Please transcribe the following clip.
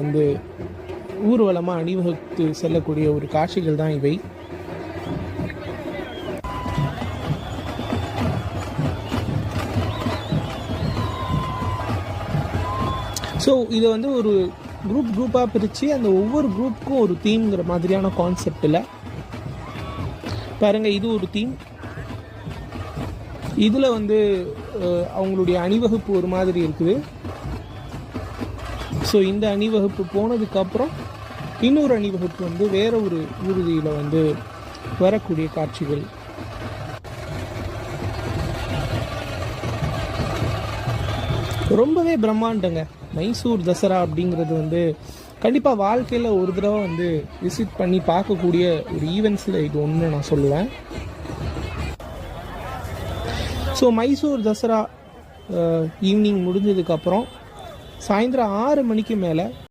வந்து ஊர்வலமாக அணிவகுத்து செல்லக்கூடிய ஒரு காட்சிகள் தான் இவை. ஸோ இதை வந்து ஒரு குரூப்பாக பிரித்து அந்த ஒவ்வொரு குரூப்புக்கும் ஒரு தீம்ங்கிற மாதிரியான கான்செப்டில் பாருங்கள், இது ஒரு தீம். இதில் வந்து அவங்களுடைய அணிவகுப்பு ஒரு மாதிரி இருக்குது. ஸோ இந்த அணிவகுப்பு போனதுக்கப்புறம் இன்னொரு அணிவகுப்பு வந்து வேற ஒரு ஊர்தியில் வந்து வரக்கூடிய காட்சிகள். ரொம்பவே பிரம்மாண்டங்க. மைசூர் தசரா அப்படிங்கிறது வந்து கண்டிப்பாக வாழ்க்கையில் ஒரு தடவை வந்து விசிட் பண்ணி பார்க்கக்கூடிய ஒரு ஈவெண்ட்ஸில் இது ஒன்று நான் சொல்லுவேன். ஸோ மைசூர் தசரா ஈவினிங் முடிஞ்சதுக்கப்புறம் சாயந்தரம் 6 மணிக்கு மேலே